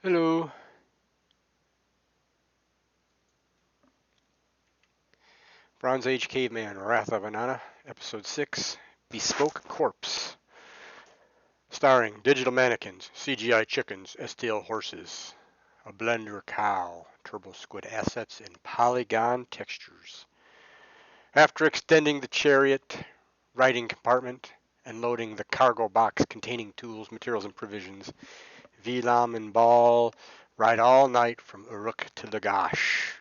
Hello. Bronze Age Caveman, Wrath of Inanna, Episode 6, Bespoke Corpse. Starring digital mannequins, CGI chickens, STL horses, a blender cow, turbo squid assets, and polygon textures. After extending the chariot riding compartment and loading the cargo box containing tools, materials, and provisions, Vilam and Ball ride all night from Uruk to Lagash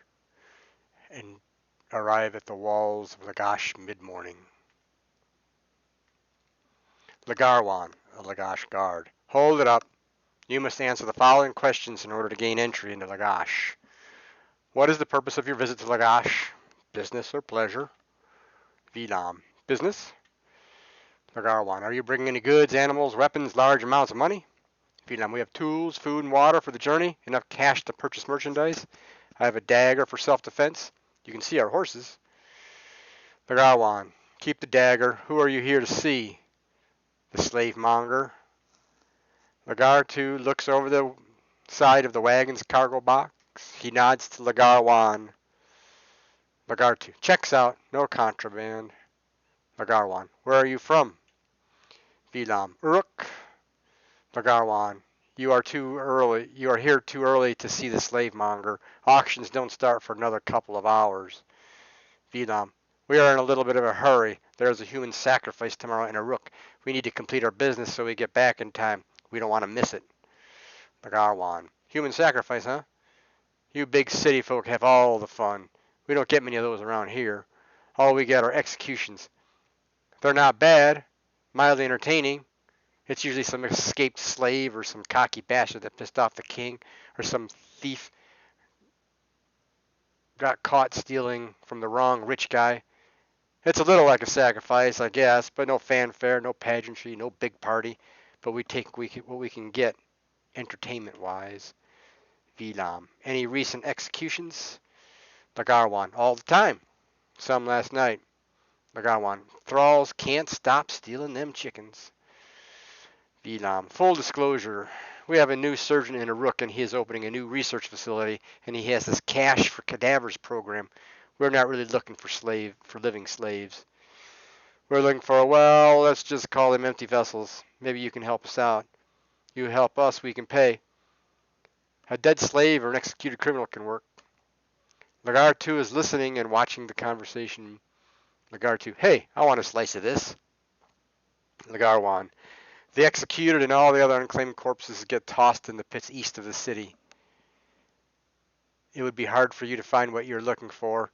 and arrive at the walls of Lagash mid-morning. Lagarwan, a Lagash guard. Hold it up. You must answer the following questions in order to gain entry into Lagash. What is the purpose of your visit to Lagash? Business or pleasure? Vilam. Business? Lagarwan. Are you bringing any goods, animals, weapons, large amounts of money? Vilam. We have tools, food, and water for the journey. Enough cash to purchase merchandise. I have a dagger for self-defense. You can see our horses. Lagarwan. Keep the dagger. Who are you here to see? The slave monger. Lagartu looks over the side of the wagon's cargo box. He nods to Lagarwan. Lagartu checks out. No contraband. Lagarwan. Where are you from? Vilam. Uruk. Lagarwan. You are too early. You are here too early to see the slave monger. Auctions don't start for another couple of hours. Vilam. We are in a little bit of a hurry. There is a human sacrifice tomorrow in Uruk. We need to complete our business so we get back in time. We don't want to miss it. Lagarwan. Human sacrifice, huh? You big city folk have all the fun. We don't get many of those around here. All we get are executions. They're not bad, mildly entertaining. It's usually some escaped slave or some cocky bastard that pissed off the king, or some thief got caught stealing from the wrong rich guy. It's a little like a sacrifice, I guess, but no fanfare, no pageantry, no big party. But we take what we can get, entertainment-wise. Vilam. Any recent executions? Lagarwan. All the time. Some last night. Lagarwan. Thralls can't stop stealing them chickens. Vilam. Full disclosure. We have a new surgeon in Uruk, and he is opening a new research facility, and he has this cash for cadavers program. We're not really looking for living slaves. We're looking for, well, let's just call them empty vessels. Maybe you can help us out. You help us, we can pay. A dead slave or an executed criminal can work. Lagartu is listening and watching the conversation. Lagartu. Hey, I want a slice of this. Lagarwan. The executed and all the other unclaimed corpses get tossed in the pits east of the city. It would be hard for you to find what you're looking for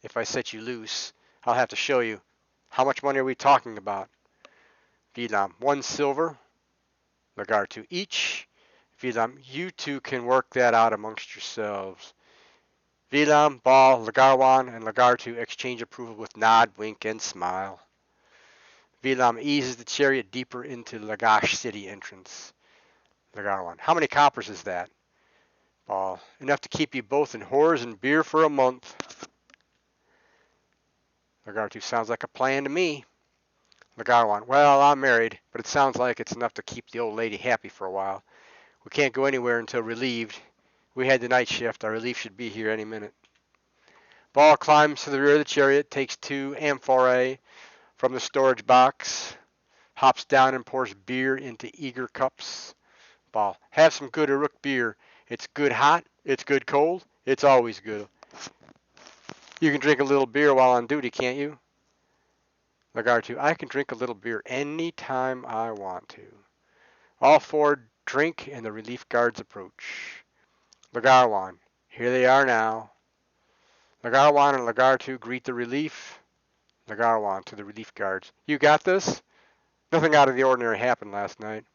if I set you loose. I'll have to show you. How much money are we talking about? Vilam. 1 silver. Lagartu. Each. Vilam. You two can work that out amongst yourselves. Vilam, Ball, Lagarwan, and Lagartu exchange approval with nod, wink, and smile. Vilam eases the chariot deeper into Lagash city entrance. Lagarwan. How many coppers is that? Ball. Enough to keep you both in whores and beer for a month. Lagartu. Sounds like a plan to me. Lagarwan. Well, I'm married, but it sounds like it's enough to keep the old lady happy for a while. We can't go anywhere until relieved. We had the night shift. Our relief should be here any minute. Ball climbs to the rear of the chariot, takes 2 amphorae from the storage box, hops down and pours beer into eager cups. Ball. Have some good Uruk beer. It's good hot. It's good cold. It's always good. You can drink a little beer while on duty, can't you? Lagartu. I can drink a little beer any time I want to. All 4 drink and the relief guards approach. Lagarwan. Here they are now. Lagarwan and Lagartu greet the relief. Lagarwan to the relief guards. You got this? Nothing out of the ordinary happened last night.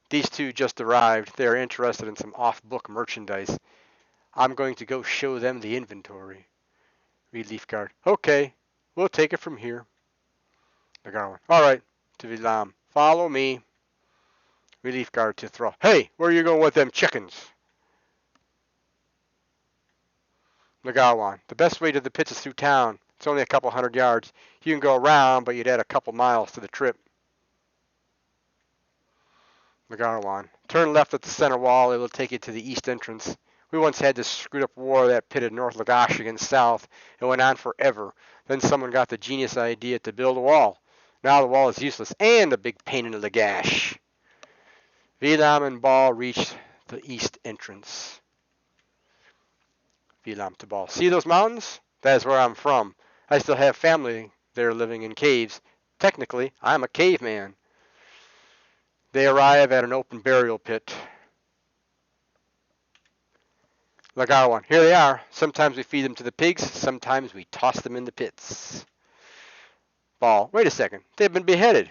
These 2 just arrived. They are interested in some off-book merchandise. I'm going to go show them the inventory. Relief guard. Okay, we'll take it from here. Lagarwan. All right, to Vilam. Follow me. Relief guard to Thrall. Hey, where are you going with them chickens? Lagarwan. The best way to the pits is through town. It's only a couple 100 yards. You can go around, but you'd add a couple miles to the trip. Lagarwan. Turn left at the center wall. It will take you to the east entrance. We once had this screwed up war that pitted North Lagash against South. It went on forever. Then someone got the genius idea to build a wall. Now the wall is useless and a big pain in the Lagash. Vilam and Ball reached the east entrance. Vilam to Ball. See those mountains? That is where I'm from. I still have family there living in caves. Technically, I'm a caveman. They arrive at an open burial pit. Lagarwan. Here they are. Sometimes we feed them to the pigs. Sometimes we toss them in the pits. Ball. Wait a second. They've been beheaded.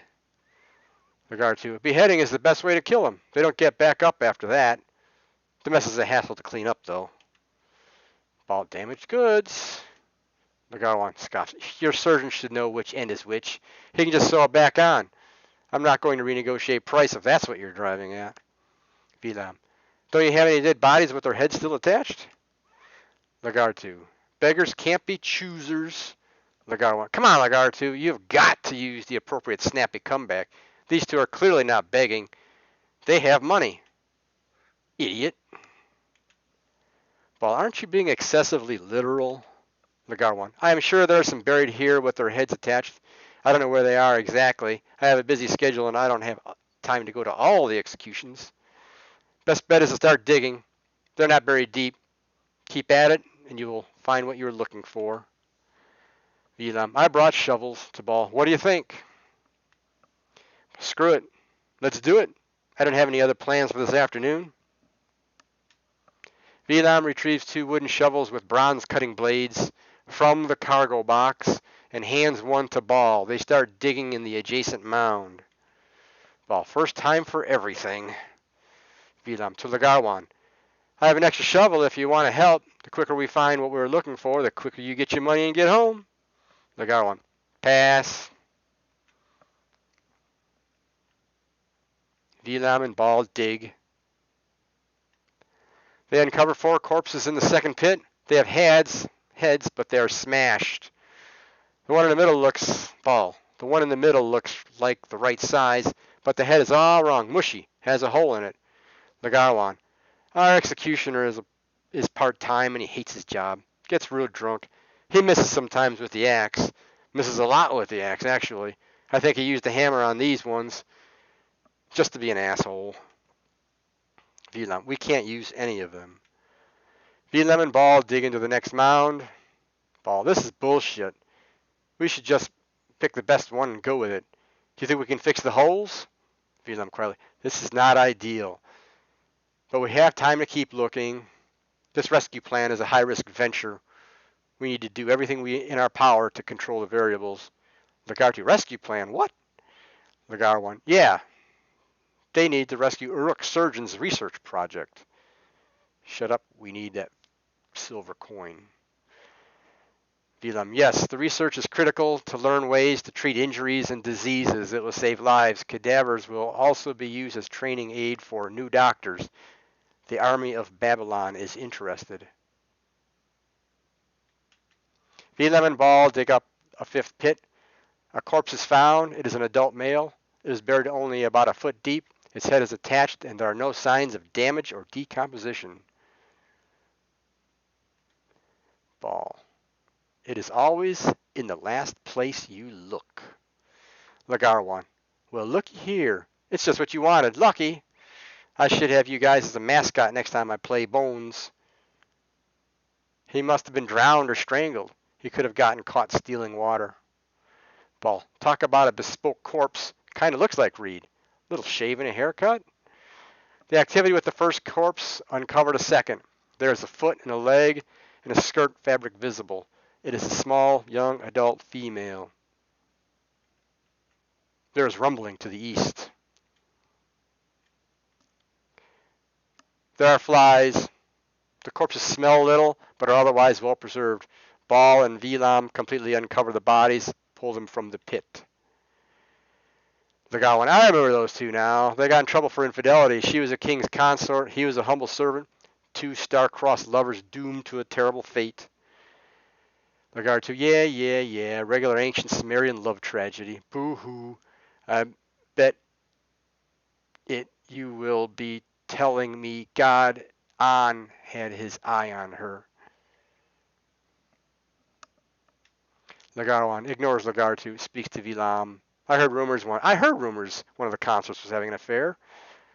Lagar 2. Beheading is the best way to kill them. They don't get back up after that. The mess is a hassle to clean up, though. Ball. Damaged goods. Lagarwan scoffs. Your surgeon should know which end is which. He can just sew it back on. I'm not going to renegotiate price if that's what you're driving at. Vilam. Don't you have any dead bodies with their heads still attached? Lagar 2. Beggars can't be choosers. Lagar 1. Come on, Lagar 2. You've got to use the appropriate snappy comeback. These two are clearly not begging. They have money. Idiot. Well, aren't you being excessively literal? Lagar 1. I am sure there are some buried here with their heads attached. I don't know where they are exactly. I have a busy schedule and I don't have time to go to all the executions. Best bet is to start digging. They're not buried deep. Keep at it, and you will find what you're looking for. Vilam. I brought shovels to Ball. What do you think? Screw it. Let's do it. I don't have any other plans for this afternoon. Vilam retrieves 2 wooden shovels with bronze cutting blades from the cargo box and hands one to Ball. They start digging in the adjacent mound. Ball. First time for everything. Vilam to Lagarwan. I have an extra shovel if you want to help. The quicker we find what we're looking for, the quicker you get your money and get home. Lagarwan. Pass. Vilam and Ball dig. They uncover 4 corpses in the second pit. They have heads, but they are smashed. The one in the middle looks Ball. The one in the middle looks like the right size, but the head is all wrong. Mushy. Has a hole in it. Lagarwan. Our executioner is part-time and he hates his job. Gets real drunk. He misses sometimes with the axe. Misses a lot with the axe, actually. I think he used the hammer on these ones just to be an asshole. Vilam. We can't use any of them. Vilam and Ball dig into the next mound. Ball. This is bullshit. We should just pick the best one and go with it. Do you think we can fix the holes? Vilam quietly. This is not ideal. But we have time to keep looking. This rescue plan is a high-risk venture. We need to do everything in our power to control the variables. Lagar 2. Rescue plan? What? Lagar 1. Yeah. They need to rescue Uruk surgeon's research project. Shut up. We need that silver coin. Vilam. Yes, the research is critical to learn ways to treat injuries and diseases. It will save lives. Cadavers will also be used as training aid for new doctors. The army of Babylon is interested. Vilam and Ball dig up a 5th pit. A corpse is found. It is an adult male. It is buried only about a foot deep. Its head is attached and there are no signs of damage or decomposition. Ball. It is always in the last place you look. Lagarwan. Well, looky here. It's just what you wanted. Lucky. I should have you guys as a mascot next time I play Bones. He must have been drowned or strangled. He could have gotten caught stealing water. Ball. Talk about a bespoke corpse. Kind of looks like Reed. Little shave and a haircut. The activity with the first corpse uncovered a second. There is a foot and a leg and a skirt fabric visible. It is a small, young, adult female. There is rumbling to the east. There are flies. The corpses smell a little, but are otherwise well preserved. Ball and Vilam completely uncover the bodies, pull them from the pit. Lagarwan. I remember those two now. They got in trouble for infidelity. She was a king's consort. He was a humble servant. 2 star-crossed lovers doomed to a terrible fate. Lagar 2. Yeah. Regular ancient Sumerian love tragedy. Boo-hoo. I bet it You will be telling me God on had his eye on her. Lagarwan ignores Lagartu, speaks to Vilam. I heard rumors one of the consorts was having an affair.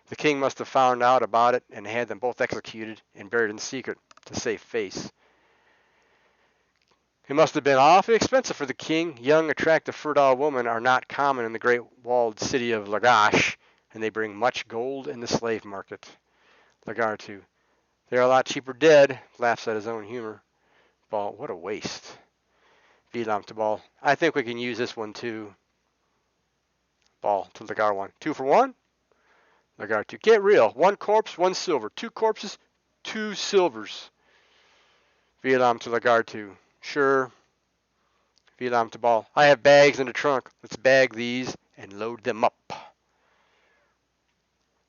The king must have found out about it and had them both executed and buried in secret to save face. It must have been awfully expensive for the king. Young, attractive, fertile women are not common in the great walled city of Lagash, and they bring much gold in the slave market. Lagartu. They're a lot cheaper dead, laughs at his own humor. Ball, what a waste. Vilam to Ball. I think we can use this one too. Ball to Lagarwan. 2 for 1? Lagartu. Get real. 1 corpse, 1 silver. 2 corpses, 2 silvers. Vilam to Lagartu. Sure. Vilam to Ball. I have bags in the trunk. Let's bag these and load them up.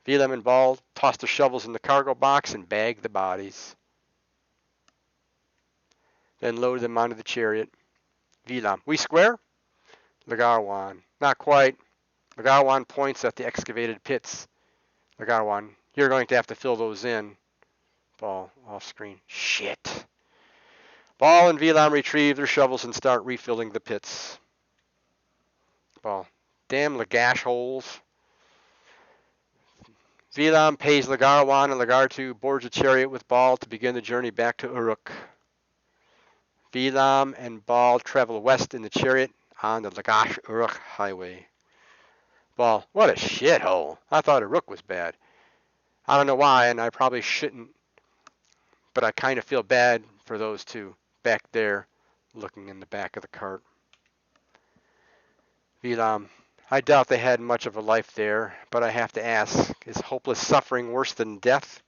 Vilam and Ball toss the shovels in the cargo box and bag the bodies. Then load them onto the chariot. Vilam. We square? Lagarwan. Not quite. Lagarwan points at the excavated pits. Lagarwan. You're going to have to fill those in. Ball. Off screen. Shit. Ball and Vilam retrieve their shovels and start refilling the pits. Ball. Damn Lagash holes. Vilam pays Lagarwan and Lagartu boards a chariot with Ball to begin the journey back to Uruk. Vilam and Ball travel west in the chariot on the Lagash-Uruk highway. Ball, what a shithole. I thought Uruk was bad. I don't know why, and I probably shouldn't, but I kind of feel bad for those two back there looking in the back of the cart. Vilam, I doubt they had much of a life there, but I have to ask, is hopeless suffering worse than death?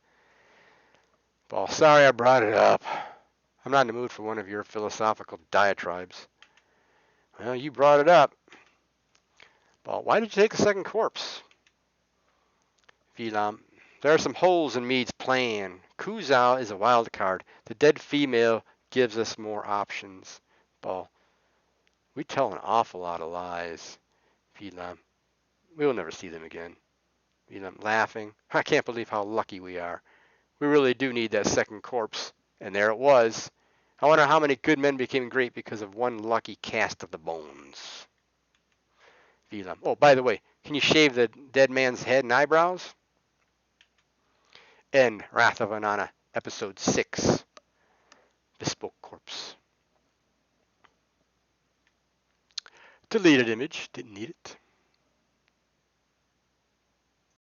Ball, sorry I brought it up. I'm not in the mood for one of your philosophical diatribes. Well, you brought it up. Ball, why did you take a second corpse? Vilam, there are some holes in Mead's plan. Kuzao is a wild card. The dead female gives us more options. Ball, we tell an awful lot of lies. Vilam, we will never see them again. Vilam, laughing. I can't believe how lucky we are. We really do need that second corpse. And there it was. I wonder how many good men became great because of one lucky cast of the bones. Vilam, oh, by the way, can you shave the dead man's head and eyebrows? End Wrath of Inanna, Episode 6. Bespoke Corpse. Deleted image, didn't need it.